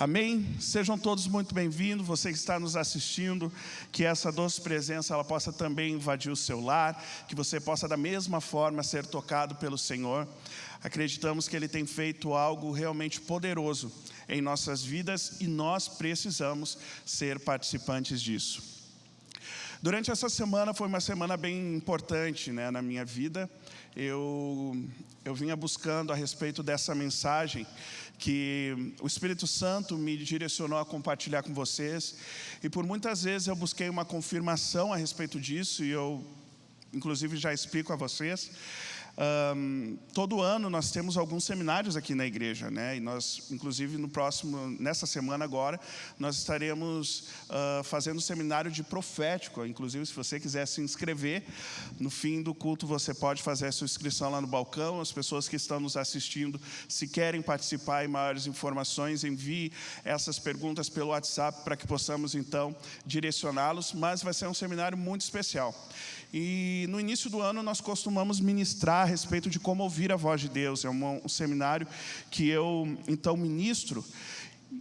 Amém? Sejam todos muito bem-vindos, você que está nos assistindo, que essa doce presença ela possa também invadir o seu lar, que você possa da mesma forma ser tocado pelo Senhor. Acreditamos que Ele tem feito algo realmente poderoso em nossas vidas e nós precisamos ser participantes disso. Durante essa semana foi uma semana bem importante, na minha vida. Eu vinha buscando a respeito dessa mensagem que o Espírito Santo me direcionou a compartilhar com vocês. E por muitas vezes eu busquei uma confirmação a respeito disso e eu, inclusive, já explico a vocês. Todo ano nós temos alguns seminários aqui na igreja, e nós, inclusive, nessa semana agora, nós estaremos fazendo um seminário de profético. Inclusive, se você quiser se inscrever, no fim do culto você pode fazer a sua inscrição lá no balcão. As pessoas que estão nos assistindo, se querem participar e maiores informações, envie essas perguntas pelo WhatsApp para que possamos então direcioná-los, mas vai ser um seminário muito especial. E no início do ano nós costumamos ministrar a respeito de como ouvir a voz de Deus. É um seminário que eu então ministro.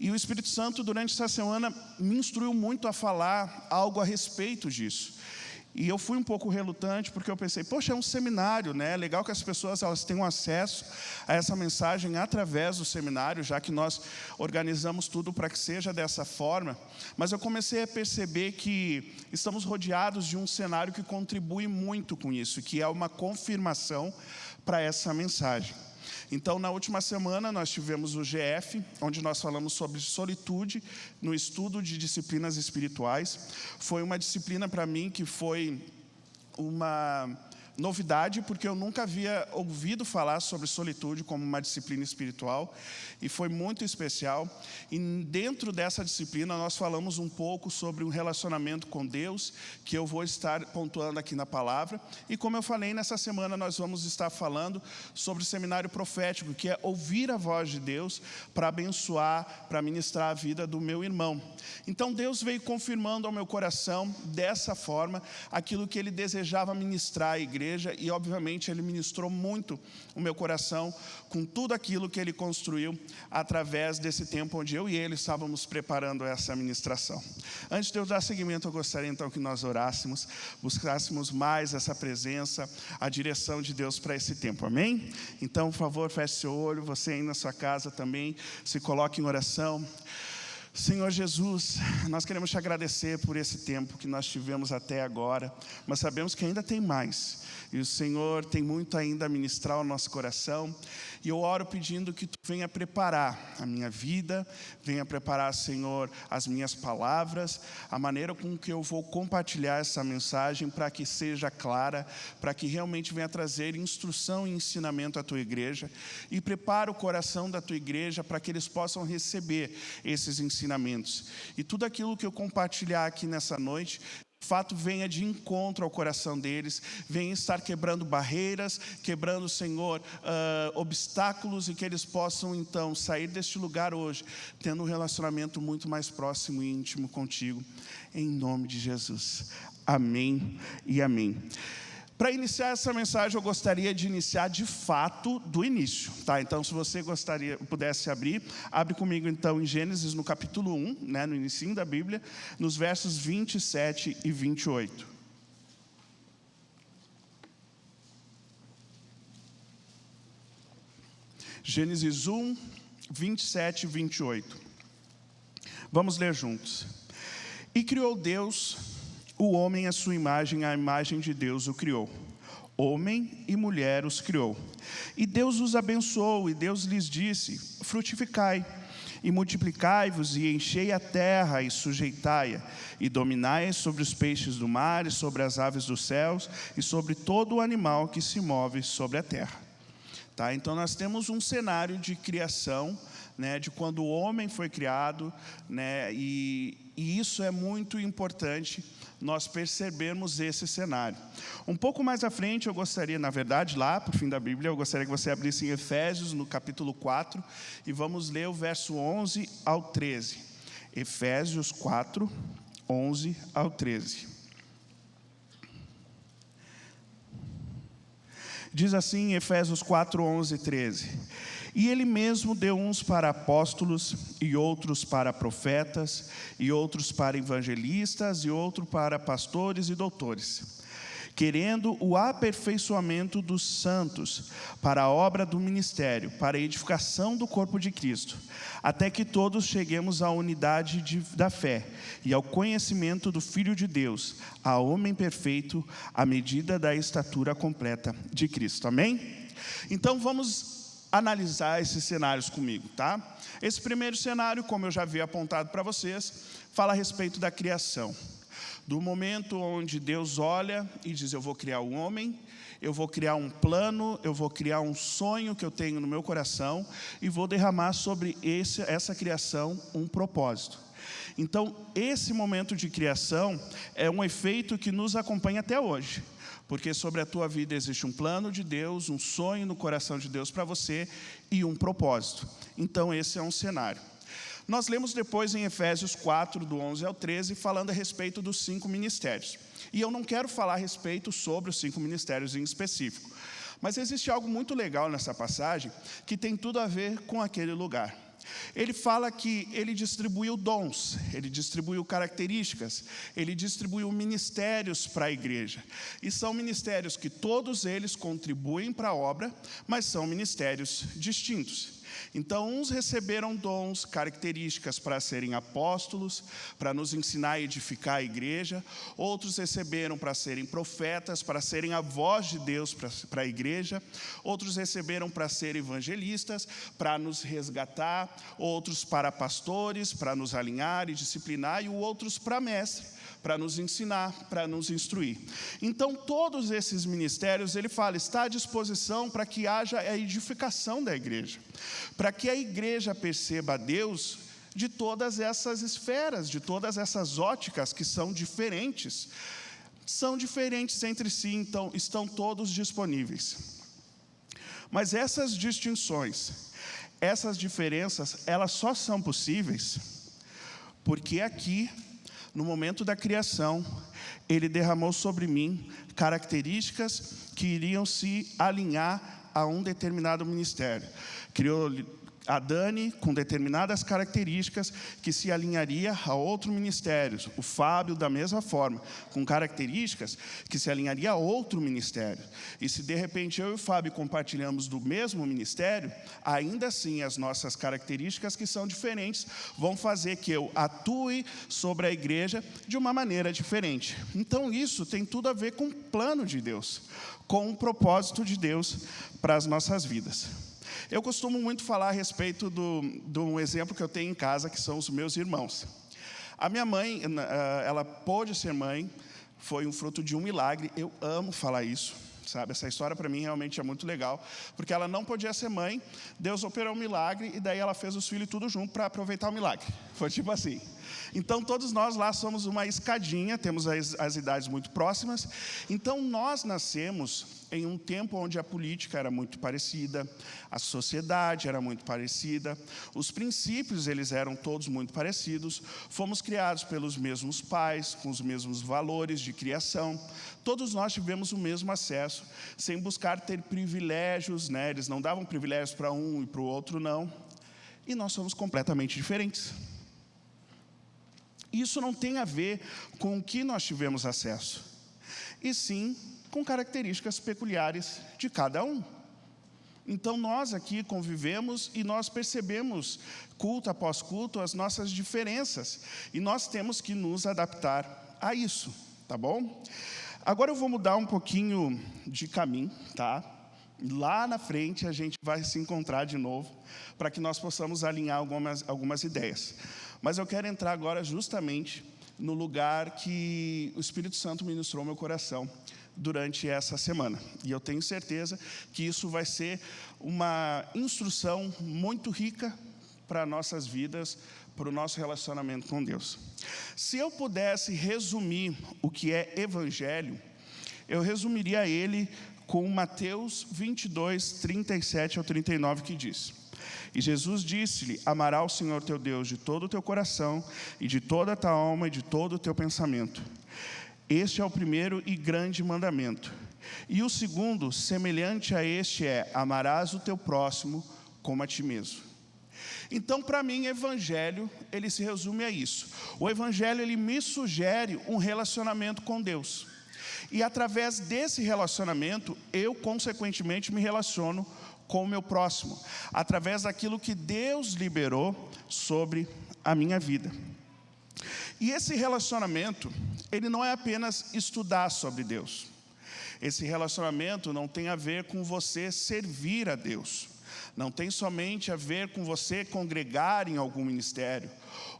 E o Espírito Santo durante essa semana me instruiu muito a falar algo a respeito disso. E eu fui um pouco relutante porque eu pensei, poxa, é um seminário, É legal que as pessoas elas tenham acesso a essa mensagem através do seminário, já que nós organizamos tudo para que seja dessa forma. Mas eu comecei a perceber que estamos rodeados de um cenário que contribui muito com isso, que é uma confirmação para essa mensagem. Então, na última semana, nós tivemos o GF, onde nós falamos sobre solitude no estudo de disciplinas espirituais. Foi uma disciplina para mim que foi uma novidade, porque eu nunca havia ouvido falar sobre solitude como uma disciplina espiritual, e foi muito especial. E dentro dessa disciplina nós falamos um pouco sobre um relacionamento com Deus, que eu vou estar pontuando aqui na palavra. E como eu falei, nessa semana nós vamos estar falando sobre o seminário profético, que é ouvir a voz de Deus para abençoar, para ministrar a vida do meu irmão. Então Deus veio confirmando ao meu coração, dessa forma, aquilo que Ele desejava ministrar à igreja. E obviamente Ele ministrou muito o meu coração com tudo aquilo que Ele construiu através desse tempo onde eu e Ele estávamos preparando essa ministração. Antes de eu dar seguimento, eu gostaria então que nós orássemos, buscássemos mais essa presença, a direção de Deus para esse tempo, amém? Então, por favor, feche seu olho, você aí na sua casa também, se coloque em oração. Senhor Jesus, nós queremos te agradecer por esse tempo que nós tivemos até agora, mas sabemos que ainda tem mais, e o Senhor tem muito ainda a ministrar ao nosso coração, e eu oro pedindo que tu venha preparar a minha vida, venha preparar, Senhor, as minhas palavras, a maneira com que eu vou compartilhar essa mensagem para que seja clara, para que realmente venha trazer instrução e ensinamento à tua igreja, e prepara o coração da tua igreja para que eles possam receber esses ensinamentos. E tudo aquilo que eu compartilhar aqui nessa noite, de fato, venha de encontro ao coração deles, venha estar quebrando barreiras, quebrando, Senhor, obstáculos, e que eles possam, então, sair deste lugar hoje, tendo um relacionamento muito mais próximo e íntimo contigo, em nome de Jesus. Amém e amém. Para iniciar essa mensagem, eu gostaria de iniciar de fato do início, tá? Então, se você pudesse abre comigo então em Gênesis no capítulo 1, no inicinho da Bíblia, nos versos 27 e 28. Gênesis 1, 27 e 28. Vamos ler juntos. E criou Deus o homem à sua imagem, a imagem de Deus o criou. Homem e mulher os criou. E Deus os abençoou, e Deus lhes disse: frutificai, e multiplicai-vos, e enchei a terra, e sujeitai-a, e dominai sobre os peixes do mar, e sobre as aves dos céus, e sobre todo o animal que se move sobre a terra. Tá? Então nós temos um cenário de criação, de quando o homem foi criado, e isso é muito importante nós percebermos esse cenário. Um pouco mais à frente eu gostaria, na verdade, lá para o fim da Bíblia, eu gostaria que você abrisse em Efésios, no capítulo 4, e vamos ler o verso 11 ao 13. Efésios 4, 11 ao 13. Diz assim, Efésios 4, 11 e 13. E ele mesmo deu uns para apóstolos, e outros para profetas, e outros para evangelistas, e outros para pastores e doutores, querendo o aperfeiçoamento dos santos, para a obra do ministério, para a edificação do corpo de Cristo, até que todos cheguemos à unidade da fé, e ao conhecimento do Filho de Deus, a homem perfeito, à medida da estatura completa de Cristo. Amém? Então vamos analisar esses cenários comigo, tá? Esse primeiro cenário, como eu já havia apontado para vocês, fala a respeito da criação. Do momento onde Deus olha e diz: eu vou criar um homem, eu vou criar um plano, eu vou criar um sonho que eu tenho no meu coração e vou derramar sobre essa criação um propósito. Então, esse momento de criação é um efeito que nos acompanha até hoje, porque sobre a tua vida existe um plano de Deus, um sonho no coração de Deus para você e um propósito. Então, esse é um cenário. Nós lemos depois em Efésios 4, do 11 ao 13, falando a respeito dos 5 ministérios. E eu não quero falar a respeito sobre os 5 ministérios em específico, mas existe algo muito legal nessa passagem, que tem tudo a ver com aquele lugar. Ele fala que ele distribuiu dons, ele distribuiu características, ele distribuiu ministérios para a igreja. E são ministérios que todos eles contribuem para a obra, mas são ministérios distintos. Então, uns receberam dons, características para serem apóstolos, para nos ensinar a edificar a igreja. Outros receberam para serem profetas, para serem a voz de Deus para a igreja. Outros receberam para serem evangelistas, para nos resgatar. Outros para pastores, para nos alinhar e disciplinar. E outros para mestre, para nos ensinar, para nos instruir. Então, todos esses ministérios, ele fala, está à disposição para que haja a edificação da igreja, para que a igreja perceba a Deus de todas essas esferas, de todas essas óticas que são diferentes entre si, então estão todos disponíveis. Mas essas distinções, essas diferenças, elas só são possíveis porque aqui, no momento da criação, ele derramou sobre mim características que iriam se alinhar a um determinado ministério. Criou a Dani com determinadas características que se alinharia a outro ministério. O Fábio da mesma forma, com características que se alinharia a outro ministério. E se de repente eu e o Fábio compartilhamos do mesmo ministério, ainda assim as nossas características que são diferentes vão fazer que eu atue sobre a igreja de uma maneira diferente. Então isso tem tudo a ver com o plano de Deus, com o propósito de Deus para as nossas vidas. Eu costumo muito falar a respeito de um exemplo que eu tenho em casa, que são os meus irmãos. A minha mãe, ela pôde ser mãe, foi um fruto de um milagre. Eu amo falar isso, sabe? Essa história para mim realmente é muito legal, porque ela não podia ser mãe, Deus operou um milagre, e daí ela fez os filhos tudo junto para aproveitar o milagre. Foi tipo assim. Então, todos nós lá somos uma escadinha, temos as idades muito próximas. Então, nós nascemos em um tempo onde a política era muito parecida, a sociedade era muito parecida, os princípios eles eram todos muito parecidos, fomos criados pelos mesmos pais, com os mesmos valores de criação, todos nós tivemos o mesmo acesso, sem buscar ter privilégios, né? Eles não davam privilégios para um e para o outro não, e nós somos completamente diferentes. Isso não tem a ver com o que nós tivemos acesso, e sim com características peculiares de cada um. Então nós aqui convivemos e nós percebemos, culto após culto, as nossas diferenças, e nós temos que nos adaptar a isso, tá bom? Agora eu vou mudar um pouquinho de caminho, tá? Lá na frente a gente vai se encontrar de novo, para que nós possamos alinhar algumas ideias. Mas eu quero entrar agora justamente no lugar que o Espírito Santo ministrou ao meu coração durante essa semana. E eu tenho certeza que isso vai ser uma instrução muito rica para nossas vidas, para o nosso relacionamento com Deus. Se eu pudesse resumir o que é evangelho, eu resumiria ele com Mateus 22, 37 ao 39, que diz: E Jesus disse-lhe, amarás o Senhor teu Deus de todo o teu coração, e de toda a tua alma, e de todo o teu pensamento. Este é o primeiro e grande mandamento. E o segundo, semelhante a este, é: amarás o teu próximo como a ti mesmo. Então, para mim, evangelho, ele se resume a isso. O evangelho, ele me sugere um relacionamento com Deus. E através desse relacionamento, eu, consequentemente, me relaciono com o meu próximo, através daquilo que Deus liberou sobre a minha vida. E esse relacionamento, ele não é apenas estudar sobre Deus. Esse relacionamento não tem a ver com você servir a Deus. Não tem somente a ver com você congregar em algum ministério,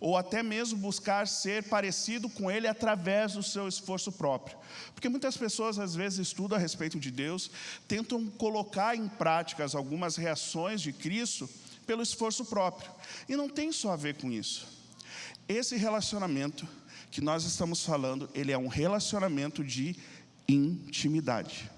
ou até mesmo buscar ser parecido com Ele através do seu esforço próprio. Porque muitas pessoas às vezes estudam a respeito de Deus, tentam colocar em práticas algumas reações de Cristo pelo esforço próprio. E não tem só a ver com isso. Esse relacionamento que nós estamos falando, ele é um relacionamento de intimidade.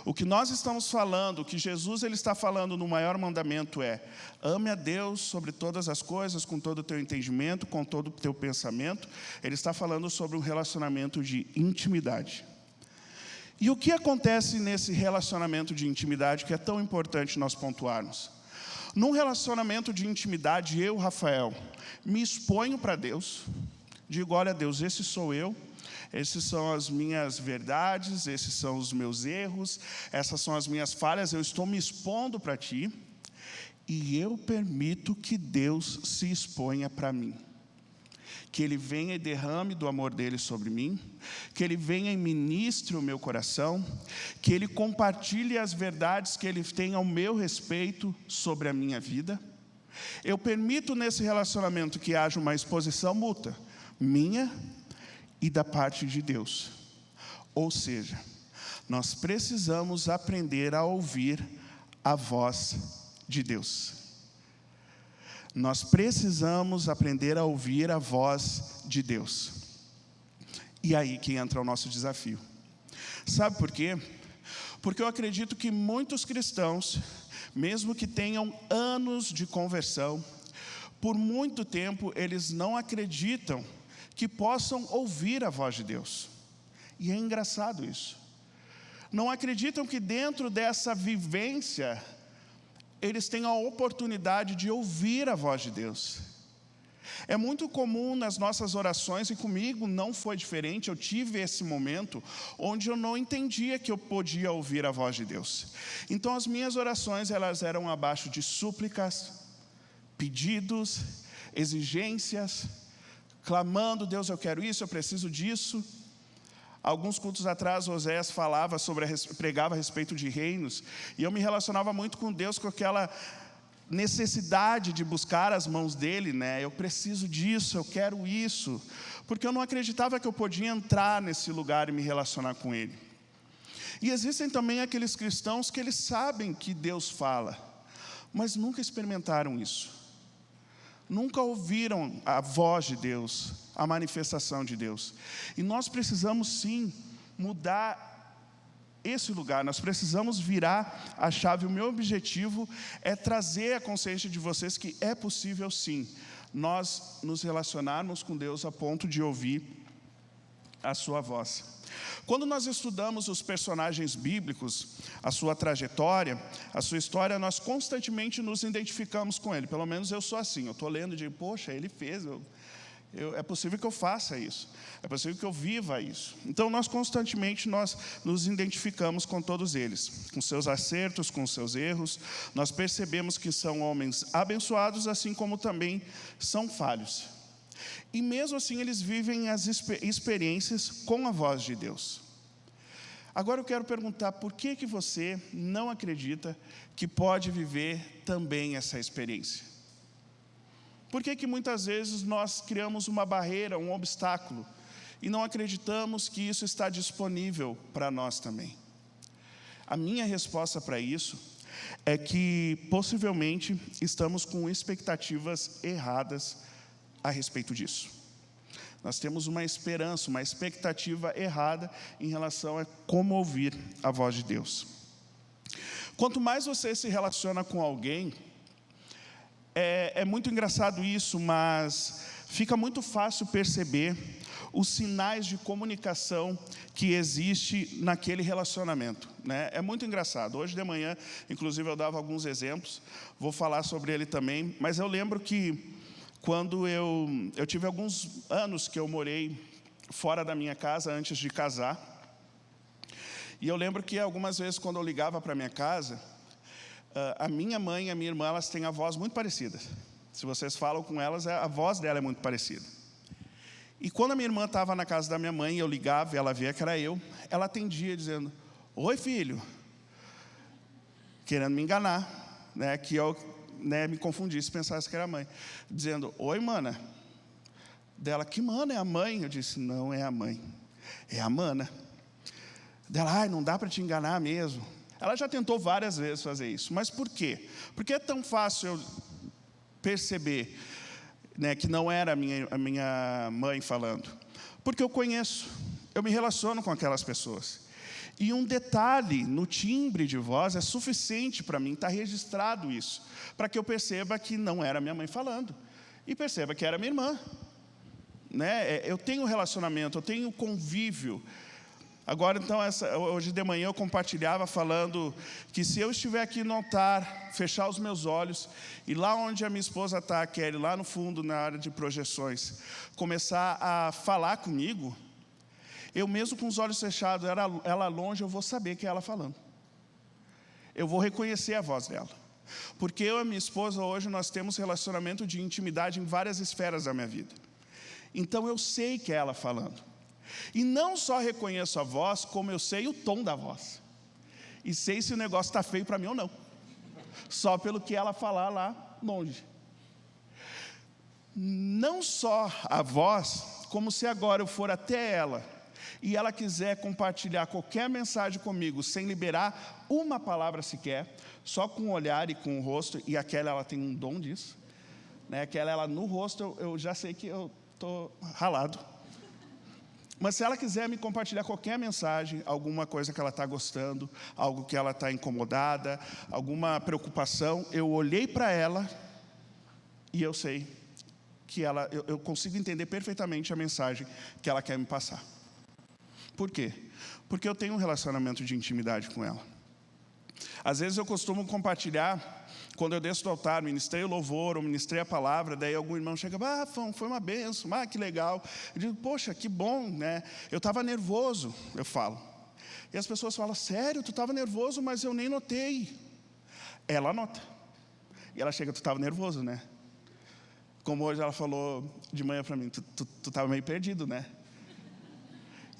O que nós estamos falando, o que Jesus ele está falando no maior mandamento é: ame a Deus sobre todas as coisas, com todo o teu entendimento, com todo o teu pensamento. Ele está falando sobre um relacionamento de intimidade. E o que acontece nesse relacionamento de intimidade que é tão importante nós pontuarmos? Num relacionamento de intimidade, eu, Rafael, me exponho para Deus, digo: olha Deus, esse sou eu. Essas são as minhas verdades, esses são os meus erros, essas são as minhas falhas, eu estou me expondo para Ti, e eu permito que Deus se exponha para mim. Que Ele venha e derrame do amor dEle sobre mim, que Ele venha e ministre o meu coração, que Ele compartilhe as verdades que Ele tem ao meu respeito sobre a minha vida. Eu permito nesse relacionamento que haja uma exposição mútua, minha e da parte de Deus. Ou seja, nós precisamos aprender a ouvir a voz de Deus. Nós precisamos aprender a ouvir a voz de Deus. E aí que entra o nosso desafio. Sabe por quê? Porque eu acredito que muitos cristãos, mesmo que tenham anos de conversão, por muito tempo eles não acreditam que possam ouvir a voz de Deus. E é engraçado isso. Não acreditam que dentro dessa vivência, eles têm a oportunidade de ouvir a voz de Deus. É muito comum nas nossas orações, e comigo não foi diferente, eu tive esse momento, onde eu não entendia que eu podia ouvir a voz de Deus. Então as minhas orações, elas eram abaixo de súplicas, pedidos, exigências, clamando: Deus, eu quero isso, eu preciso disso. Alguns cultos atrás, Oséias pregava a respeito de reinos, e eu me relacionava muito com Deus, com aquela necessidade de buscar as mãos dEle, né? Eu preciso disso, eu quero isso, porque eu não acreditava que eu podia entrar nesse lugar e me relacionar com Ele. E existem também aqueles cristãos que eles sabem que Deus fala, mas nunca experimentaram isso. Nunca ouviram a voz de Deus, a manifestação de Deus. E nós precisamos sim mudar esse lugar, nós precisamos virar a chave. O meu objetivo é trazer a consciência de vocês que é possível sim, nós nos relacionarmos com Deus a ponto de ouvir a sua voz. Quando nós estudamos os personagens bíblicos, a sua trajetória, a sua história, nós constantemente nos identificamos com ele. Pelo menos eu sou assim, eu estou lendo e digo: poxa, ele fez, é possível que eu faça isso, é possível que eu viva isso. Então nós constantemente nos identificamos com todos eles, com seus acertos, com seus erros. Nós percebemos que são homens abençoados, assim como também são falhos. E mesmo assim eles vivem as experiências com a voz de Deus. Agora eu quero perguntar: por que você não acredita que pode viver também essa experiência? Por que muitas vezes nós criamos uma barreira, um obstáculo, e não acreditamos que isso está disponível para nós também? A minha resposta para isso é que possivelmente estamos com expectativas erradas a respeito disso. Nós temos uma esperança, uma expectativa errada em relação a como ouvir a voz de Deus. Quanto mais você se relaciona com alguém, é muito engraçado isso, mas fica muito fácil perceber os sinais de comunicação que existe naquele relacionamento, né? É muito engraçado. Hoje de manhã, inclusive, eu dava alguns exemplos, vou falar sobre ele também, mas eu lembro que quando eu tive alguns anos que eu morei fora da minha casa antes de casar, e eu lembro que algumas vezes quando eu ligava para minha casa, a minha mãe e a minha irmã, elas têm a voz muito parecida. Se vocês falam com elas, a voz dela é muito parecida. E quando a minha irmã estava na casa da minha mãe, eu ligava e ela via que era eu, ela atendia dizendo: oi, filho, querendo me enganar, né, que eu me confundisse, pensasse que era a mãe, dizendo: oi, mana. Dela: que mana, é a mãe? Eu disse: não é a mãe, é a mana. Dela: ai, não dá para te enganar mesmo. Ela já tentou várias vezes fazer isso, mas por quê? Porque é tão fácil eu perceber, né, que não era a minha mãe falando? Porque eu conheço, eu me relaciono com aquelas pessoas. E um detalhe no timbre de voz é suficiente para mim, está registrado isso, para que eu perceba que não era minha mãe falando, e perceba que era minha irmã, né? Eu tenho relacionamento, eu tenho convívio. Agora, então, hoje de manhã eu compartilhava falando que se eu estiver aqui no altar, fechar os meus olhos, e lá onde a minha esposa está, a Kelly, lá no fundo, na área de projeções, começar a falar comigo, eu mesmo com os olhos fechados, ela longe, eu vou saber que é ela falando. Eu vou reconhecer a voz dela. Porque eu e a minha esposa, hoje, nós temos relacionamento de intimidade em várias esferas da minha vida. Então, eu sei que é ela falando. E não só reconheço a voz, como eu sei o tom da voz. E sei se o negócio está feio para mim ou não. Só pelo que ela falar lá longe. Não só a voz, como se agora eu for até ela e ela quiser compartilhar qualquer mensagem comigo sem liberar uma palavra sequer, só com o olhar e com o rosto, e aquela ela tem um dom disso, né? Aquela ela no rosto eu já sei que eu estou ralado. Mas se ela quiser me compartilhar qualquer mensagem, alguma coisa que ela está gostando, algo que ela está incomodada, alguma preocupação, eu olhei para ela e eu sei que eu consigo entender perfeitamente a mensagem que ela quer me passar. Por quê? Porque eu tenho um relacionamento de intimidade com ela. Às vezes eu costumo compartilhar, quando eu desço do altar, ministrei o louvor, ou ministrei a palavra, daí algum irmão chega: ah, foi uma bênção, que legal. Eu digo: poxa, que bom, né? Eu estava nervoso, eu falo. E as pessoas falam: sério, tu estava nervoso, mas eu nem notei. Ela nota. E ela chega: tu estava nervoso, né? Como hoje ela falou de manhã para mim: tu estava meio perdido, né?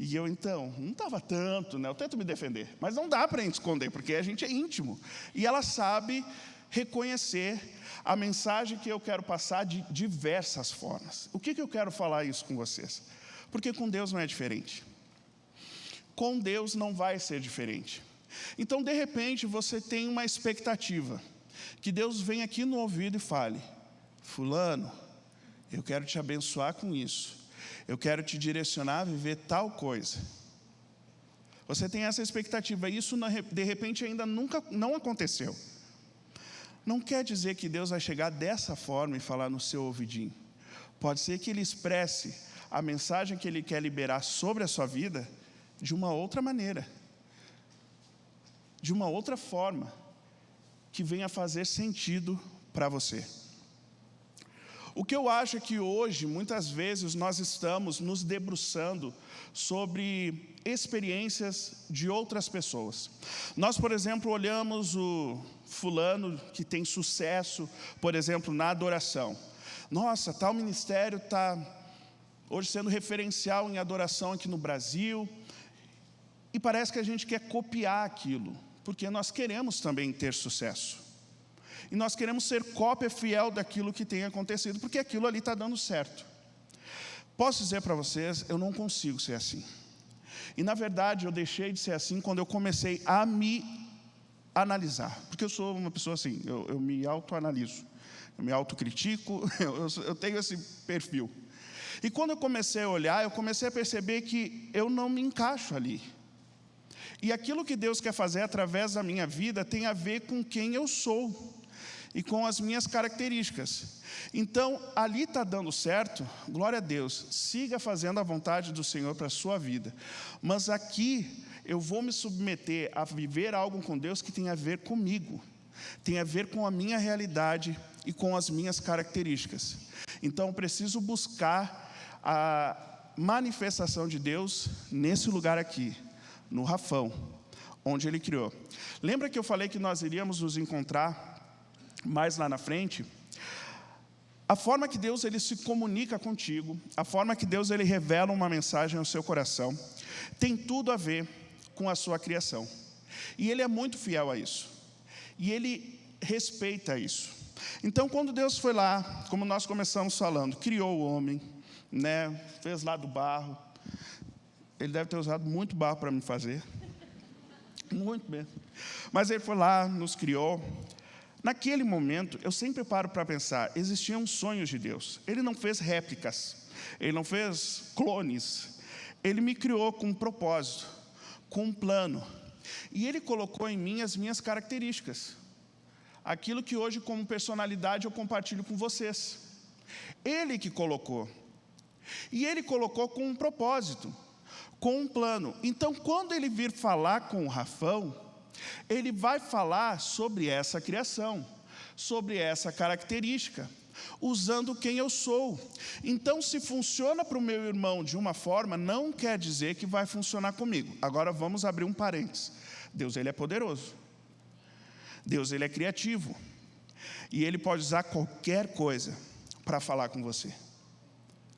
E eu, então, não estava tanto, né? Eu tento me defender, mas não dá para a gente esconder, porque a gente é íntimo. E ela sabe reconhecer a mensagem que eu quero passar de diversas formas. O que eu quero falar isso com vocês? Porque com Deus não é diferente. Com Deus não vai ser diferente. Então, de repente, você tem uma expectativa, que Deus venha aqui no ouvido e fale: fulano, eu quero te abençoar com isso. Eu quero te direcionar a viver tal coisa. Você tem essa expectativa, e isso de repente ainda não aconteceu. Não quer dizer que Deus vai chegar dessa forma e falar no seu ouvidinho. Pode ser que Ele expresse a mensagem que Ele quer liberar sobre a sua vida de uma outra maneira, de uma outra forma, que venha fazer sentido para você. O que eu acho é que hoje, muitas vezes, nós estamos nos debruçando sobre experiências de outras pessoas. Nós, por exemplo, olhamos o fulano que tem sucesso, por exemplo, na adoração. Nossa, tal ministério está hoje sendo referencial em adoração aqui no Brasil. E parece que a gente quer copiar aquilo, porque nós queremos também ter sucesso. E nós queremos ser cópia fiel daquilo que tem acontecido, porque aquilo ali está dando certo. Posso dizer para vocês, eu não consigo ser assim. E na verdade eu deixei de ser assim quando eu comecei a me analisar. Porque eu sou uma pessoa assim, eu me autoanaliso, eu me autocritico, eu tenho esse perfil. E quando eu comecei a olhar, eu comecei a perceber que eu não me encaixo ali. E aquilo que Deus quer fazer através da minha vida tem a ver com quem eu sou. e com as minhas características. Então, ali está dando certo, glória a Deus, siga fazendo a vontade do Senhor para a sua vida. Mas aqui, eu vou me submeter a viver algo com Deus que tem a ver comigo, tem a ver com a minha realidade e com as minhas características. Então, eu preciso buscar a manifestação de Deus nesse lugar aqui, no Rafão, onde Ele criou. Lembra que eu falei que nós iríamos nos encontrar mais lá na frente? A forma que Deus ele se comunica contigo, a forma que Deus ele revela uma mensagem ao seu coração, tem tudo a ver com a sua criação. E Ele é muito fiel a isso. E Ele respeita isso. Então, quando Deus foi lá, como nós começamos falando, criou o homem, né, fez lá do barro. Ele deve ter usado muito barro para me fazer. Muito mesmo. Mas Ele foi lá, nos criou. Naquele momento, eu sempre paro para pensar, existiam sonhos de Deus. Ele não fez réplicas, Ele não fez clones. Ele me criou com um propósito, com um plano. E Ele colocou em mim as minhas características. Aquilo que hoje, como personalidade, eu compartilho com vocês. Ele que colocou. E Ele colocou com um propósito, com um plano. Então, quando Ele vir falar com o Rafão, Ele vai falar sobre essa criação, sobre essa característica, usando quem eu sou. Então, se funciona para o meu irmão de uma forma, não quer dizer que vai funcionar comigo. Agora, vamos abrir um parênteses. Deus, Ele é poderoso. Deus, Ele é criativo. E Ele pode usar qualquer coisa para falar com você.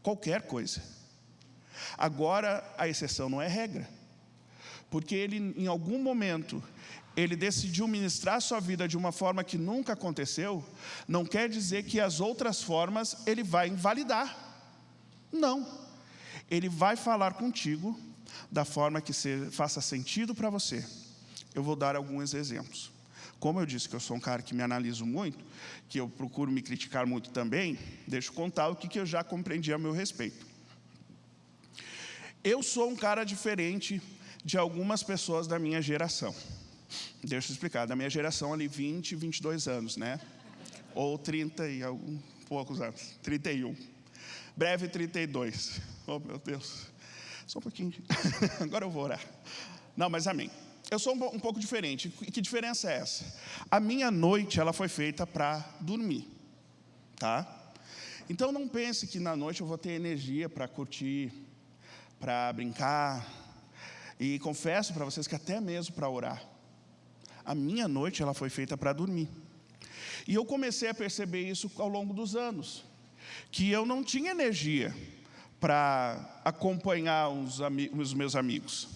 Qualquer coisa. Agora, a exceção não é regra. Porque Ele, em algum momento, Ele decidiu ministrar a sua vida de uma forma que nunca aconteceu, não quer dizer que as outras formas Ele vai invalidar. Não. Ele vai falar contigo da forma que faça sentido para você. Eu vou dar alguns exemplos. Como eu disse que eu sou um cara que me analiso muito, que eu procuro me criticar muito também, deixa eu contar o que eu já compreendi a meu respeito. Eu sou um cara diferente de algumas pessoas da minha geração. Deixa eu explicar, da minha geração ali 20, 22 anos, né? Ou 30 e poucos anos, 31. Breve 32. Oh, meu Deus. Só um pouquinho. Agora eu vou orar. Não, mas amém. Eu sou um pouco diferente. Que diferença é essa? A minha noite, ela foi feita para dormir, tá? Então, não pense que na noite eu vou ter energia para curtir, para brincar. E confesso para vocês que até mesmo para orar. A minha noite, ela foi feita para dormir. E eu comecei a perceber isso ao longo dos anos. Que eu não tinha energia para acompanhar os meus amigos.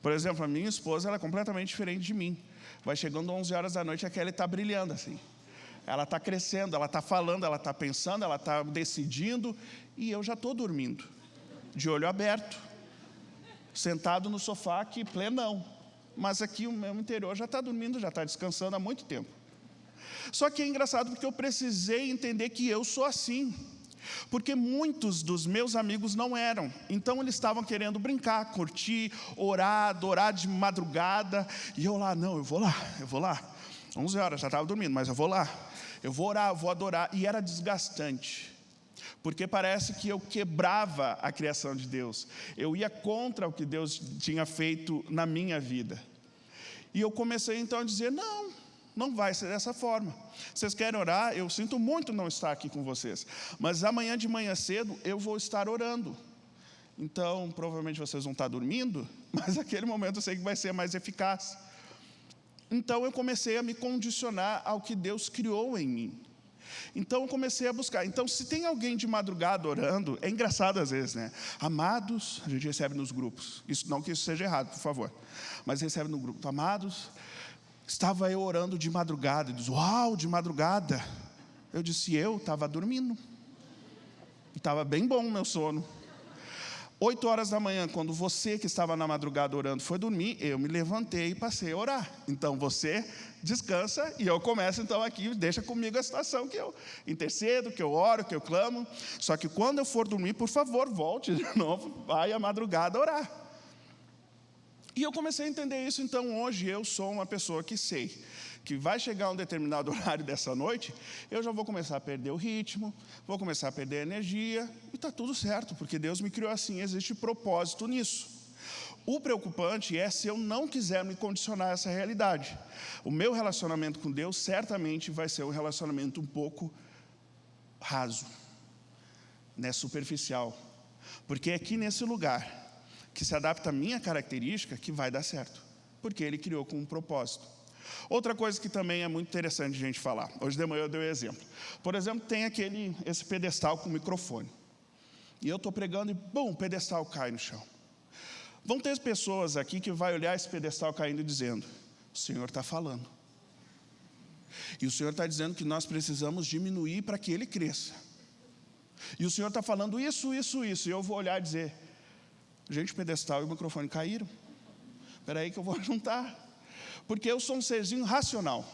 Por exemplo, a minha esposa, ela é completamente diferente de mim. Vai chegando 11 horas da noite, a Kelly está brilhando assim. Ela está crescendo, ela está falando, ela está pensando, ela está decidindo. E eu já estou dormindo, de olho aberto, sentado no sofá aqui, plenão. Mas aqui o meu interior já está dormindo, já está descansando há muito tempo. Só que é engraçado porque eu precisei entender que eu sou assim. Porque muitos dos meus amigos não eram. Então eles estavam querendo brincar, curtir, orar, adorar de madrugada. E eu lá, não, eu vou lá. 11 horas, já estava dormindo, mas eu vou lá. Eu vou orar, eu vou adorar. E era desgastante. Porque parece que eu quebrava a criação de Deus. Eu ia contra o que Deus tinha feito na minha vida. E eu comecei então a dizer, não vai ser dessa forma. Vocês querem orar? Eu sinto muito não estar aqui com vocês. Mas amanhã de manhã cedo eu vou estar orando. Então, provavelmente vocês vão estar dormindo, mas naquele momento eu sei que vai ser mais eficaz. Então eu comecei a me condicionar ao que Deus criou em mim. Então eu comecei a buscar. Então, se tem alguém de madrugada orando, é engraçado às vezes, né? Amados, a gente recebe nos grupos. Isso não que isso seja errado, por favor. Mas recebe no grupo. Amados, estava eu orando de madrugada. E diz, uau, de madrugada. Eu disse, eu estava dormindo. E estava bem bom o meu sono. 8 horas da manhã, quando você que estava na madrugada orando foi dormir, eu me levantei e passei a orar. Então você descansa e eu começo então aqui, deixa comigo a situação que eu intercedo, que eu oro, que eu clamo. Só que quando eu for dormir, por favor, volte de novo, vai à madrugada orar. E eu comecei a entender isso, então hoje eu sou uma pessoa que sei que vai chegar um determinado horário dessa noite, eu já vou começar a perder o ritmo, vou começar a perder a energia, e está tudo certo, porque Deus me criou assim, existe propósito nisso. O preocupante é se eu não quiser me condicionar a essa realidade. O meu relacionamento com Deus certamente vai ser um relacionamento um pouco raso, né, superficial, porque é aqui nesse lugar que se adapta à minha característica que vai dar certo, porque Ele criou com um propósito. Outra coisa que também é muito interessante a gente falar, hoje de manhã eu dei um exemplo. Por exemplo, tem esse pedestal com microfone, e eu estou pregando e, bum, o pedestal cai no chão. Vão ter pessoas aqui que vai olhar esse pedestal caindo e dizendo, o Senhor está falando. E o Senhor está dizendo que nós precisamos diminuir para que Ele cresça. E o Senhor está falando isso. E eu vou olhar e dizer, gente, o pedestal e o microfone caíram. Espera aí que eu vou juntar. Porque eu sou um serzinho racional.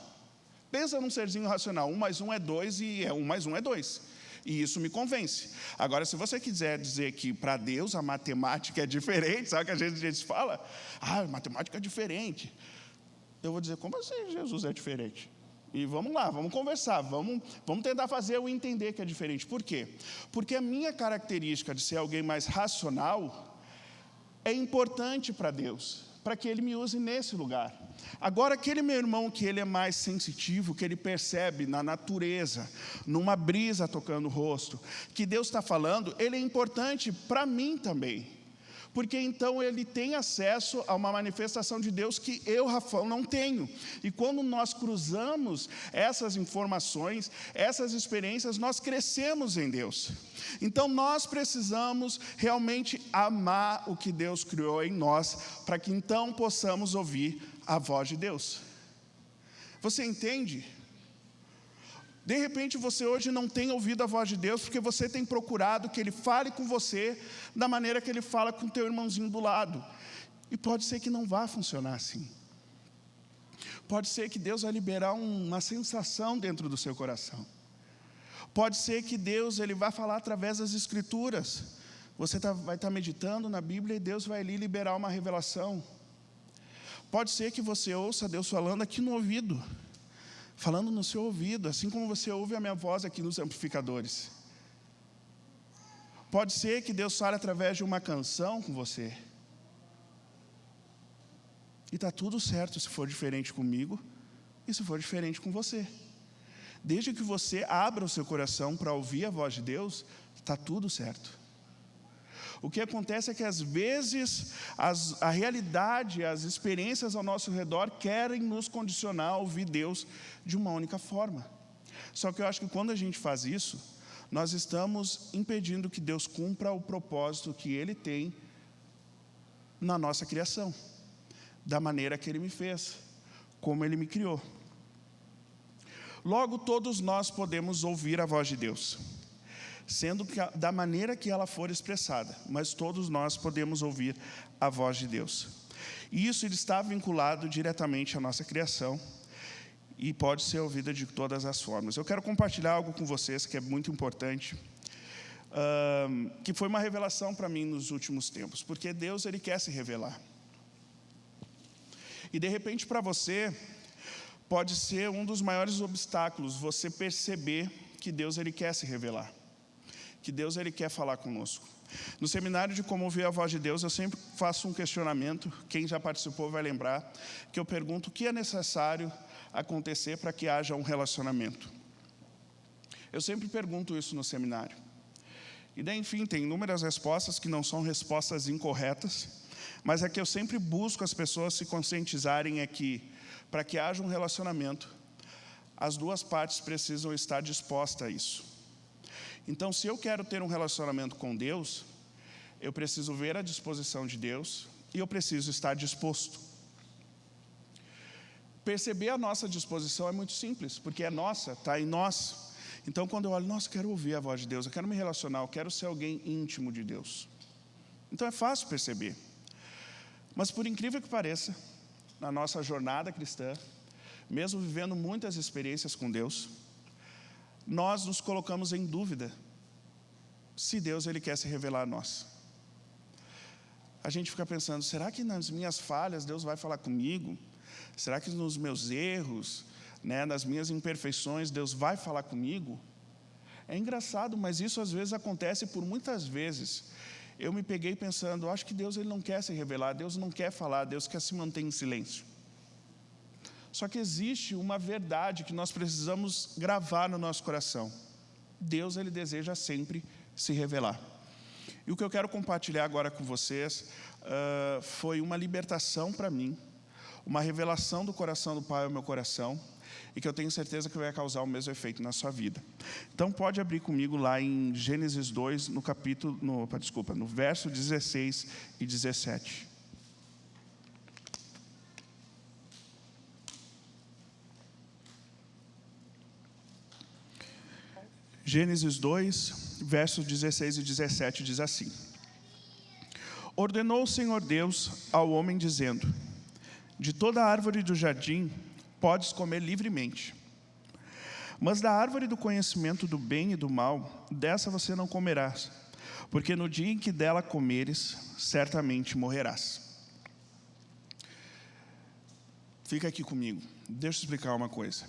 Pensa num serzinho racional. 1 mais 1 é 2 e 1 mais 1 é 2. E isso me convence. Agora, se você quiser dizer que para Deus a matemática é diferente, sabe o que a gente fala? A matemática é diferente. Eu vou dizer, como assim Jesus é diferente? E vamos lá, vamos conversar, vamos tentar fazer eu entender que é diferente. Por quê? Porque a minha característica de ser alguém mais racional é importante para Deus, para que Ele me use nesse lugar. Agora, aquele meu irmão que ele é mais sensitivo, que ele percebe na natureza, numa brisa tocando o rosto, que Deus está falando, ele é importante para mim também. Porque então ele tem acesso a uma manifestação de Deus que eu, Rafão, não tenho. E quando nós cruzamos essas informações, essas experiências, nós crescemos em Deus. Então nós precisamos realmente amar o que Deus criou em nós, para que então possamos ouvir a voz de Deus. Você entende? De repente você hoje não tem ouvido a voz de Deus, porque você tem procurado que Ele fale com você da maneira que Ele fala com o teu irmãozinho do lado. E pode ser que não vá funcionar assim. Pode ser que Deus vai liberar uma sensação dentro do seu coração. Pode ser que Deus ele vai falar através das Escrituras. Você vai estar meditando na Bíblia e Deus vai ali liberar uma revelação. Pode ser que você ouça Deus falando aqui no ouvido, falando no seu ouvido, assim como você ouve a minha voz aqui nos amplificadores. Pode ser que Deus fale através de uma canção com você. E está tudo certo se for diferente comigo e se for diferente com você. Desde que você abra o seu coração para ouvir a voz de Deus, está tudo certo. O que acontece é que às vezes a realidade, as experiências ao nosso redor querem nos condicionar a ouvir Deus de uma única forma. Só que eu acho que quando a gente faz isso, nós estamos impedindo que Deus cumpra o propósito que Ele tem na nossa criação, da maneira que Ele me fez, como Ele me criou. Logo, todos nós podemos ouvir a voz de Deus, sendo que da maneira que ela for expressada, mas todos nós podemos ouvir a voz de Deus. E isso está vinculado diretamente à nossa criação e pode ser ouvida de todas as formas. Eu quero compartilhar algo com vocês que é muito importante, que foi uma revelação para mim nos últimos tempos, porque Deus ele quer se revelar. E de repente para você pode ser um dos maiores obstáculos você perceber que Deus ele quer se revelar, que Deus ele quer falar conosco. No seminário de como ouvir a voz de Deus, eu sempre faço um questionamento, quem já participou vai lembrar, que eu pergunto o que é necessário acontecer para que haja um relacionamento. Eu sempre pergunto isso no seminário. E daí, enfim, tem inúmeras respostas que não são respostas incorretas, mas é que eu sempre busco as pessoas se conscientizarem é que, para que haja um relacionamento, as duas partes precisam estar dispostas a isso. Então, se eu quero ter um relacionamento com Deus, eu preciso ver a disposição de Deus e eu preciso estar disposto. Perceber a nossa disposição é muito simples, porque é nossa, está em nós. Então, quando eu olho, nossa, quero ouvir a voz de Deus, eu quero me relacionar, eu quero ser alguém íntimo de Deus. Então, é fácil perceber. Mas, por incrível que pareça, na nossa jornada cristã, mesmo vivendo muitas experiências com Deus, nós nos colocamos em dúvida se Deus ele quer se revelar a nós. A gente fica pensando, será que nas minhas falhas Deus vai falar comigo? Será que nos meus erros né, nas minhas imperfeições, Deus vai falar comigo. É engraçado, mas isso às vezes acontece por muitas vezes. Eu me peguei pensando, acho que Deus ele não quer se revelar, Deus não quer falar, Deus quer se manter em silêncio. Só que existe uma verdade que nós precisamos gravar no nosso coração. Deus ele deseja sempre se revelar. E o que eu quero compartilhar agora com vocês foi uma libertação para mim, uma revelação do coração do Pai ao meu coração, e que eu tenho certeza que vai causar o mesmo efeito na sua vida. Então pode abrir comigo lá em Gênesis 2, no verso 16 e 17. Gênesis 2, versos 16 e 17 diz assim: Ordenou o Senhor Deus ao homem dizendo: de toda a árvore do jardim podes comer livremente, mas da árvore do conhecimento do bem e do mal, dessa você não comerás, porque no dia em que dela comeres, certamente morrerás. Fica aqui comigo, deixa eu explicar uma coisa.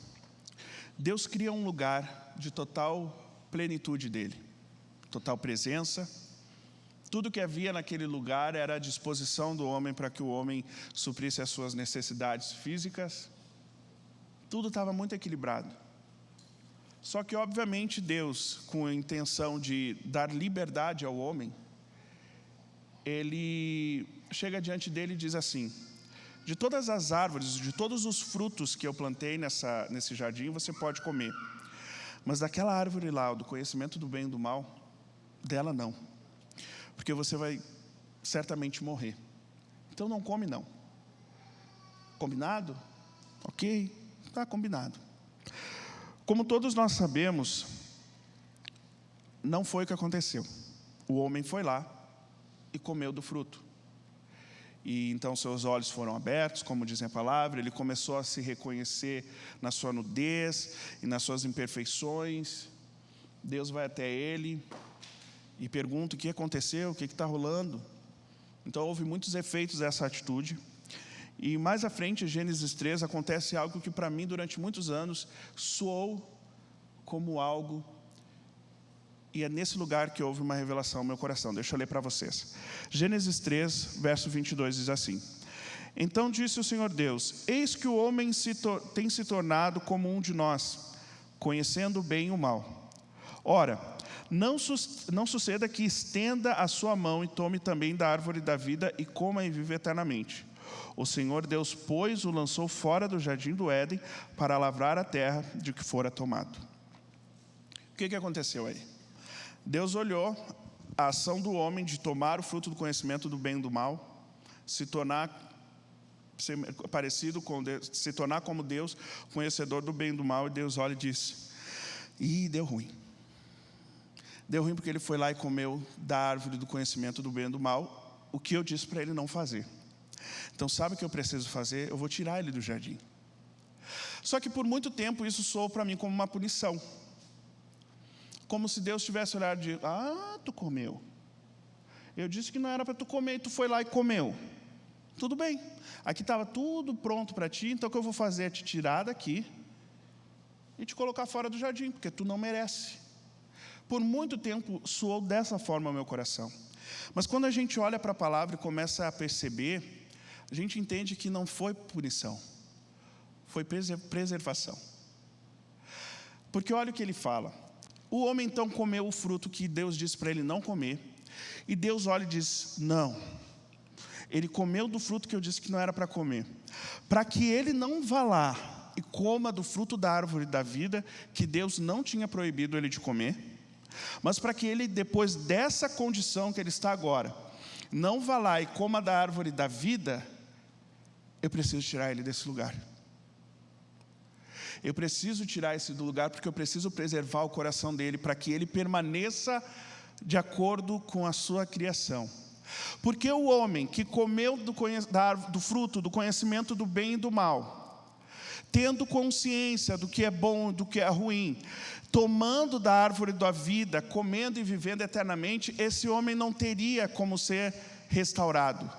Deus cria um lugar de total plenitude dele, total presença. Tudo que havia naquele lugar era a disposição do homem para que o homem suprisse as suas necessidades físicas. Tudo estava muito equilibrado. Só que, obviamente, Deus, com a intenção de dar liberdade ao homem, Ele chega diante dele e diz assim: de todas as árvores, de todos os frutos que eu plantei nesse jardim, você pode comer. Mas daquela árvore lá, do conhecimento do bem e do mal, dela não. Porque você vai certamente morrer. Então não come não. Combinado? Ok, está combinado. Como todos nós sabemos, não foi o que aconteceu. O homem foi lá e comeu do fruto. E então seus olhos foram abertos, como diz a palavra, ele começou a se reconhecer na sua nudez e nas suas imperfeições. Deus vai até ele e pergunta o que aconteceu, o que está rolando. Então houve muitos efeitos dessa atitude. E mais à frente, em Gênesis 3, acontece algo que para mim durante muitos anos soou como algo, e é nesse lugar que houve uma revelação no meu coração. Deixa eu ler para vocês. Gênesis 3, verso 22 diz assim: então disse o Senhor Deus: eis que o homem tem se tornado como um de nós, conhecendo o bem e o mal. Ora, não suceda que estenda a sua mão e tome também da árvore da vida e coma e viva eternamente. O Senhor Deus, pois, o lançou fora do jardim do Éden para lavrar a terra de que fora tomado. O que aconteceu aí? Deus olhou a ação do homem de tomar o fruto do conhecimento do bem e do mal, ser parecido com Deus, se tornar como Deus, conhecedor do bem e do mal, e Deus olha e diz: deu ruim. Deu ruim porque ele foi lá e comeu da árvore do conhecimento do bem e do mal, o que eu disse para ele não fazer. Então sabe o que eu preciso fazer? Eu vou tirar ele do jardim. Só que por muito tempo isso soou para mim como uma punição. Como se Deus tivesse olhado de: tu comeu. Eu disse que não era para tu comer e tu foi lá e comeu. Tudo bem, aqui estava tudo pronto para ti, então o que eu vou fazer é te tirar daqui e te colocar fora do jardim, porque tu não merece. Por muito tempo soou dessa forma o meu coração. Mas quando a gente olha para a palavra e começa a perceber, a gente entende que não foi punição, foi preservação. Porque olha o que ele fala: o homem então comeu o fruto que Deus disse para ele não comer, e Deus olha e diz: não, ele comeu do fruto que eu disse que não era para comer, para que ele não vá lá e coma do fruto da árvore da vida, que Deus não tinha proibido ele de comer, mas para que ele, depois dessa condição que ele está agora, não vá lá e coma da árvore da vida, eu preciso tirar ele desse lugar. Eu preciso tirar esse do lugar, porque eu preciso preservar o coração dele, para que ele permaneça de acordo com a sua criação. Porque o homem que comeu do fruto do conhecimento do bem e do mal, tendo consciência do que é bom e do que é ruim, tomando da árvore da vida, comendo e vivendo eternamente, esse homem não teria como ser restaurado.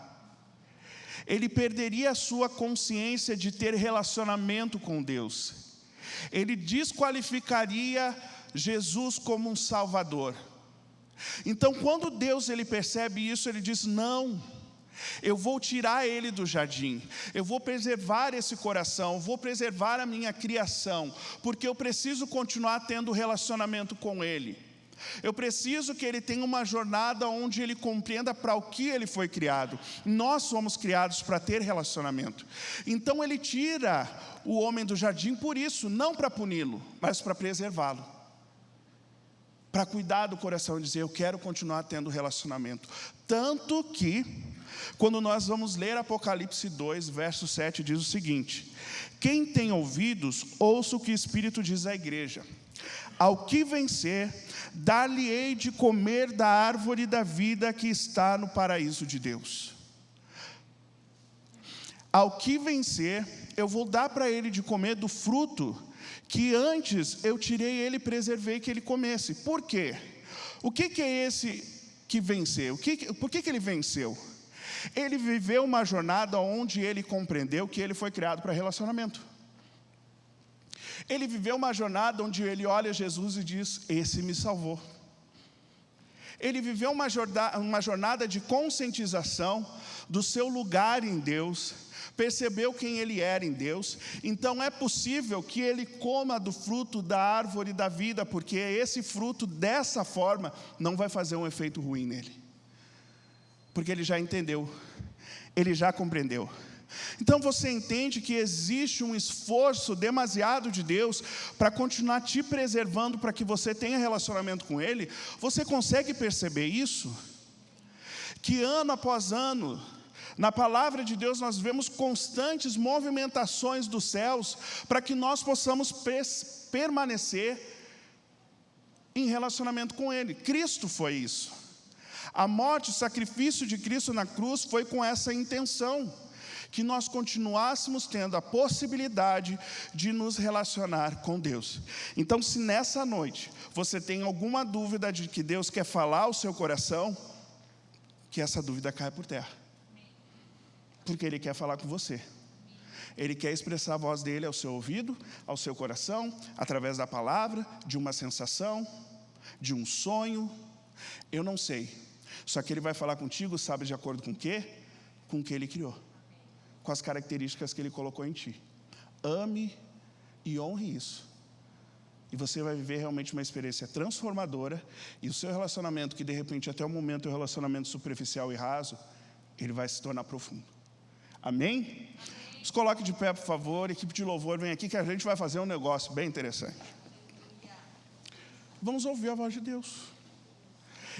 Ele perderia a sua consciência de ter relacionamento com Deus. ele desqualificaria Jesus como um Salvador. Então, quando Deus ele percebe isso, ele diz: não, eu vou tirar ele do jardim, eu vou preservar esse coração, vou preservar a minha criação, porque eu preciso continuar tendo relacionamento com ele. Eu preciso que ele tenha uma jornada onde ele compreenda para o que ele foi criado. Nós somos criados para ter relacionamento. Então ele tira o homem do jardim por isso, não para puni-lo, mas para preservá-lo, para cuidar do coração e dizer: eu quero continuar tendo relacionamento. Tanto que, quando nós vamos ler Apocalipse 2, verso 7, diz o seguinte: quem tem ouvidos, ouça o que o Espírito diz à igreja. Ao que vencer, dar-lhe-ei de comer da árvore da vida que está no paraíso de Deus. Ao que vencer, eu vou dar para ele de comer do fruto que antes eu tirei ele e preservei que ele comesse. Por quê? O que é esse que venceu? Por que ele venceu? Ele viveu uma jornada onde ele compreendeu que ele foi criado para relacionamento. Ele viveu uma jornada onde ele olha Jesus e diz: esse me salvou. Ele viveu uma jornada de conscientização do seu lugar em Deus, percebeu quem ele era em Deus. Então é possível que ele coma do fruto da árvore da vida, porque esse fruto dessa forma não vai fazer um efeito ruim nele, porque ele já entendeu, ele já compreendeu. Então você entende que existe um esforço demasiado de Deus para continuar te preservando, para que você tenha relacionamento com Ele. Você consegue perceber isso? Que ano após ano, na palavra de Deus nós vemos constantes movimentações dos céus para que nós possamos permanecer em relacionamento com Ele. Cristo foi isso. A morte, o sacrifício de Cristo na cruz foi com essa intenção, que nós continuássemos tendo a possibilidade de nos relacionar com Deus. Então, se nessa noite você tem alguma dúvida de que Deus quer falar ao seu coração, que essa dúvida caia por terra, porque Ele quer falar com você. Ele quer expressar a voz dEle ao seu ouvido, ao seu coração, através da palavra, de uma sensação, de um sonho, eu não sei. Só que Ele vai falar contigo, sabe de acordo com o quê? Com o que Ele criou, com as características que Ele colocou em ti. Ame e honre isso, e você vai viver realmente uma experiência transformadora, e o seu relacionamento, que de repente até o momento é um relacionamento superficial e raso, ele vai se tornar profundo. Amém? Nos coloque de pé, por favor. Equipe de louvor, vem aqui que a gente vai fazer um negócio bem interessante. Vamos ouvir a voz de Deus.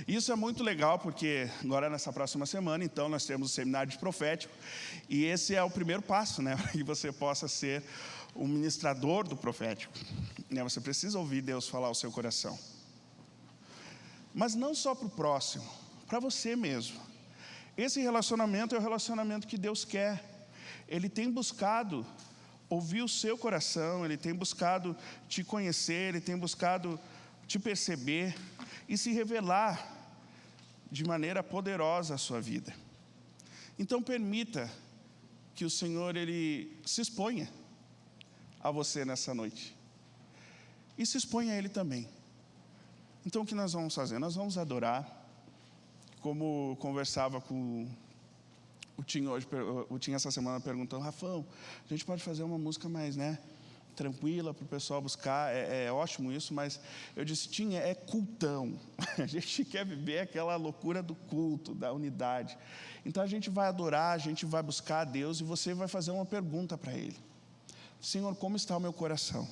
Isso é muito legal, porque agora nessa próxima semana, então, nós temos o seminário de profético, e esse é o primeiro passo, né, para que você possa ser o ministrador do profético. Você precisa ouvir Deus falar ao seu coração. Mas não só para o próximo, para você mesmo. Esse relacionamento é o relacionamento que Deus quer. Ele tem buscado ouvir o seu coração, Ele tem buscado te conhecer, Ele tem buscado te perceber e se revelar de maneira poderosa à sua vida. Então permita que o Senhor Ele se exponha a você nessa noite, e se exponha a Ele também. Então o que nós vamos fazer? Nós vamos adorar, como conversava com o Tim hoje, o Tim essa semana perguntando: Rafão, a gente pode fazer uma música mais, tranquila para o pessoal buscar, é ótimo isso, mas eu disse: Tim, é cultão, a gente quer viver aquela loucura do culto, da unidade. Então a gente vai adorar, a gente vai buscar a Deus, e você vai fazer uma pergunta para Ele: Senhor, como está o meu coração?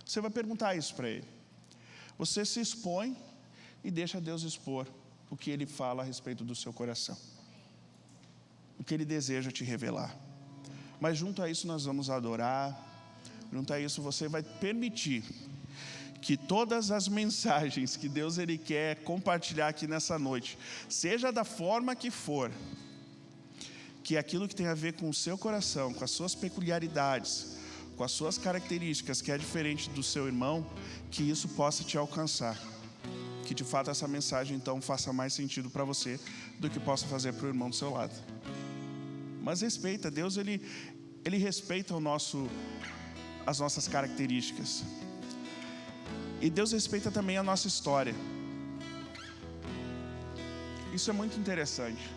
Você vai perguntar isso para Ele. Você se expõe e deixa Deus expor o que Ele fala a respeito do seu coração, o que Ele deseja te revelar. Mas junto a isso nós vamos adorar. Junto a isso você vai permitir que todas as mensagens que Deus Ele quer compartilhar aqui nessa noite, seja da forma que for, que aquilo que tem a ver com o seu coração, com as suas peculiaridades, com as suas características, que é diferente do seu irmão, que isso possa te alcançar. Que de fato essa mensagem então faça mais sentido para você do que possa fazer para o irmão do seu lado. Mas respeita, Deus ele respeita as nossas características. E Deus respeita também a nossa história. Isso é muito interessante.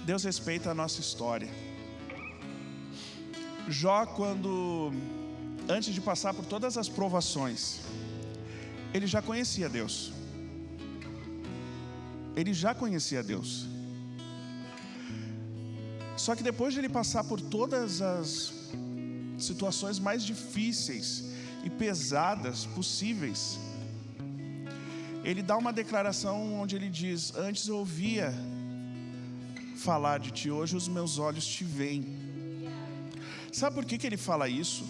Deus respeita a nossa história. Jó, antes de passar por todas as provações, ele já conhecia Deus. Ele já conhecia Deus. Só que depois de ele passar por todas as situações mais difíceis e pesadas possíveis, ele dá uma declaração onde ele diz: antes eu ouvia falar de ti, hoje os meus olhos te veem. Sabe por que ele fala isso?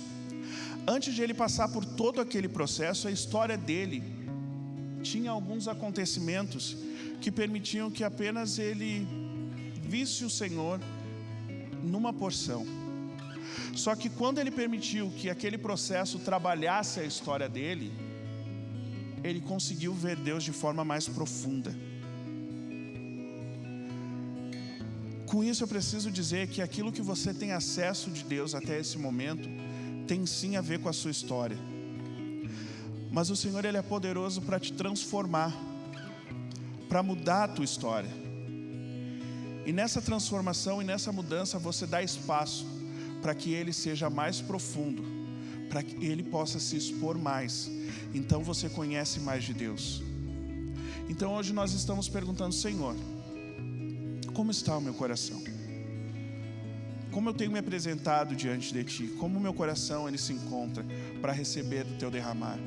Antes de ele passar por todo aquele processo, a história dele tinha alguns acontecimentos que permitiam que apenas ele visse o Senhor numa porção. Só que quando ele permitiu que aquele processo trabalhasse a história dele, ele conseguiu ver Deus de forma mais profunda. Com isso eu preciso dizer que aquilo que você tem acesso de Deus até esse momento tem sim a ver com a sua história. Mas o Senhor, Ele é poderoso para te transformar, para mudar a tua história. E nessa transformação e nessa mudança você dá espaço para que Ele seja mais profundo, para que Ele possa se expor mais. Então você conhece mais de Deus. Então hoje nós estamos perguntando: Senhor, como está o meu coração? Como eu tenho me apresentado diante de Ti? Como o meu coração ele se encontra para receber do Teu derramar?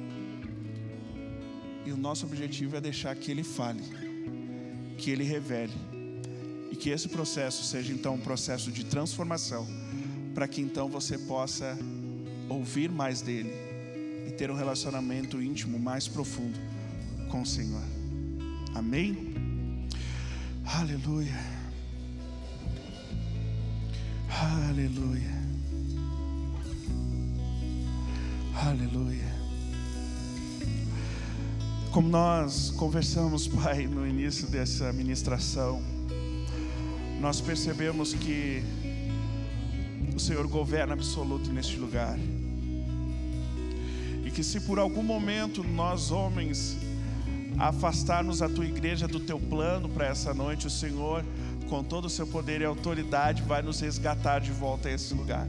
E o nosso objetivo é deixar que Ele fale, que Ele revele, e que esse processo seja então um processo de transformação, para que então você possa ouvir mais dEle e ter um relacionamento íntimo mais profundo com o Senhor. Amém? Aleluia. Aleluia. Aleluia. Como nós conversamos, Pai, no início dessa ministração, nós percebemos que o Senhor governa absoluto neste lugar. E que se por algum momento nós, homens, afastarmos a Tua igreja do Teu plano para essa noite, o Senhor, com todo o Seu poder e autoridade, vai nos resgatar de volta a esse lugar.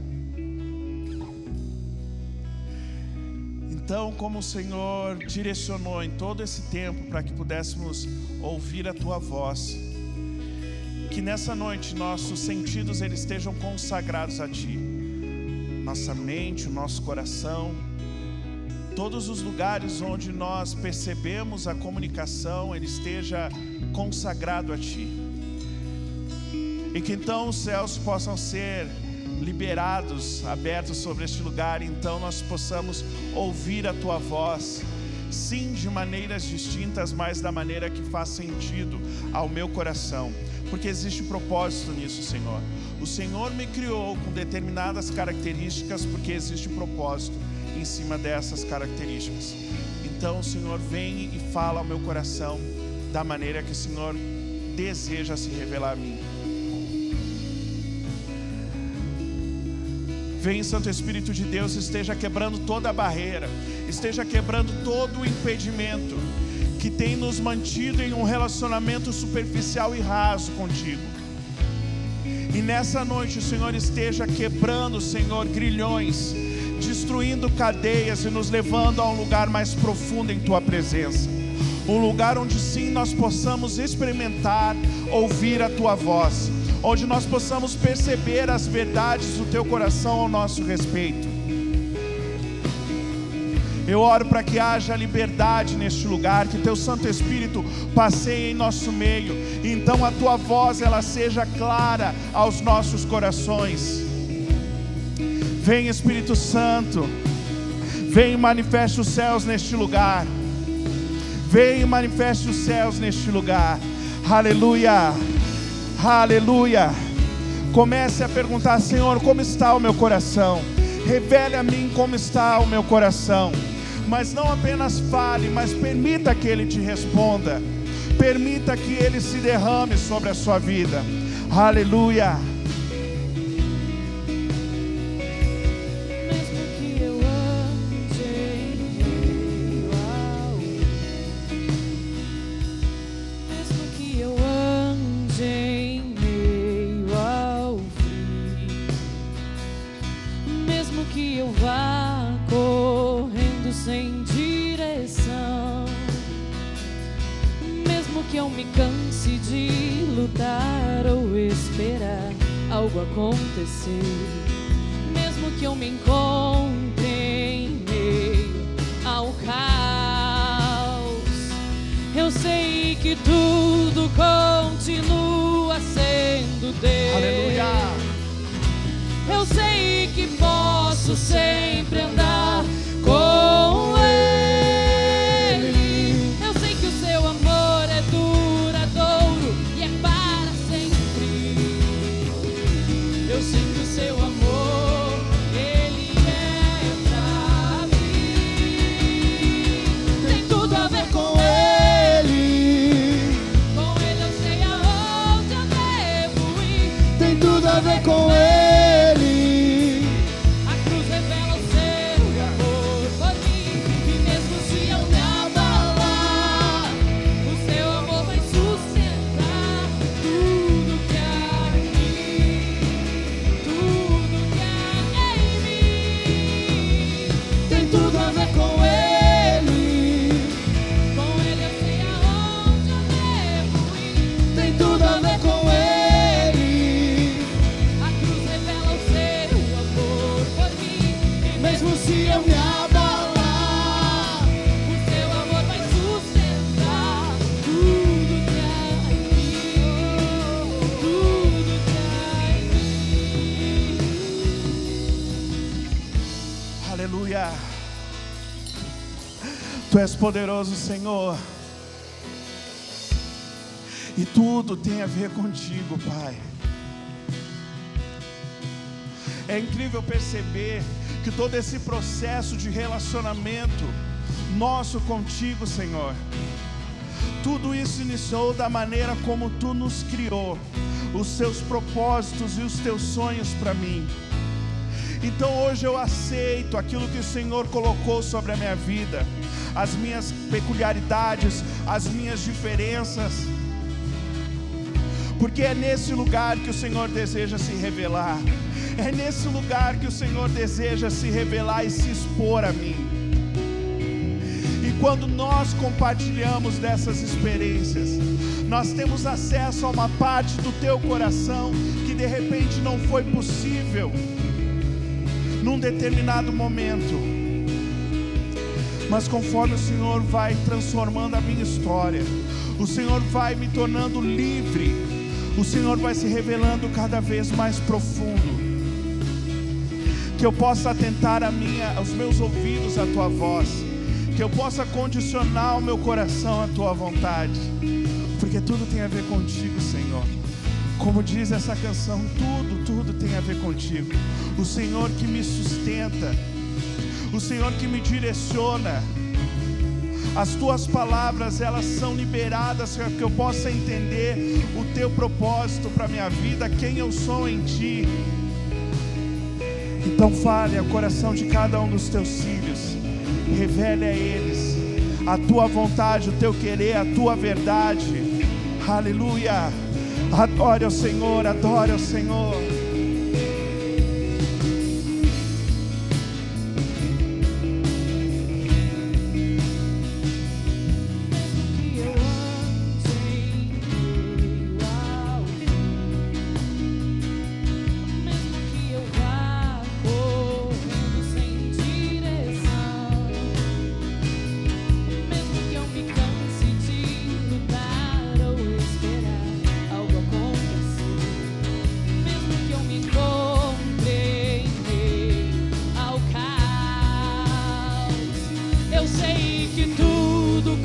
Então, como o Senhor direcionou em todo esse tempo para que pudéssemos ouvir a Tua voz, que nessa noite nossos sentidos eles estejam consagrados a Ti, nossa mente, o nosso coração, todos os lugares onde nós percebemos a comunicação, ele esteja consagrado a Ti. E que então os céus possam ser liberados, abertos sobre este lugar, e então nós possamos ouvir a Tua voz, sim, de maneiras distintas, mas da maneira que faz sentido ao meu coração, porque existe propósito nisso, Senhor. O Senhor me criou com determinadas características, porque existe propósito em cima dessas características. Então, Senhor, vem e fala ao meu coração da maneira que o Senhor deseja se revelar a mim. Vem, Santo Espírito de Deus, esteja quebrando toda a barreira, esteja quebrando todo o impedimento que tem nos mantido em um relacionamento superficial e raso contigo. E nessa noite o Senhor esteja quebrando, Senhor, grilhões, destruindo cadeias e nos levando a um lugar mais profundo em Tua presença. Um lugar onde sim nós possamos experimentar, ouvir a Tua voz, onde nós possamos perceber as verdades do Teu coração ao nosso respeito. Eu oro para que haja liberdade neste lugar, que Teu Santo Espírito passeie em nosso meio, e então a Tua voz ela seja clara aos nossos corações. Vem, Espírito Santo, vem e manifeste os céus neste lugar. Vem e manifeste os céus neste lugar. Aleluia, aleluia. Comece a perguntar: Senhor, como está o meu coração? Revele a mim como está o meu coração. Mas não apenas fale, mas permita que Ele te responda. Permita que Ele se derrame sobre a sua vida. Aleluia. Mesmo que eu ame que eu me canse de lutar ou esperar algo acontecer, mesmo que eu me encontre em meio ao caos, eu sei que tudo continua sendo Deus. Aleluia. Eu sei que posso sempre andar com Ele. Eu sei que o seu amor é duradouro e é para sempre. Eu sei que o seu amor, Ele é pra mim. Tem tudo a ver com Ele. Com Ele eu sei aonde eu devo ir. Tem tudo a ver com Ele. Aleluia. Tu és poderoso, Senhor, e tudo tem a ver contigo, Pai. É incrível perceber que todo esse processo de relacionamento nosso contigo, Senhor, tudo isso iniciou da maneira como Tu nos criou, os Teus propósitos e os Teus sonhos para mim. Então hoje eu aceito aquilo que o Senhor colocou sobre a minha vida, as minhas peculiaridades, as minhas diferenças, porque é nesse lugar que o Senhor deseja se revelar, é nesse lugar que o Senhor deseja se revelar e se expor a mim. E quando nós compartilhamos dessas experiências, nós temos acesso a uma parte do teu coração que de repente não foi possível num determinado momento, mas conforme o Senhor vai transformando a minha história, o Senhor vai me tornando livre, o Senhor vai se revelando cada vez mais profundo, que eu possa atentar aos meus ouvidos à Tua voz, que eu possa condicionar o meu coração à Tua vontade, porque tudo tem a ver contigo, Senhor. Como diz essa canção, tudo tem a ver contigo. O Senhor que me sustenta, o Senhor que me direciona. As Tuas palavras, elas são liberadas para que eu possa entender o Teu propósito para a minha vida, quem eu sou em Ti. Então fale ao coração de cada um dos Teus filhos, revele a eles a Tua vontade, o Teu querer, a Tua verdade. Aleluia. Adore ao Senhor, adore ao Senhor. Eu sei que tudo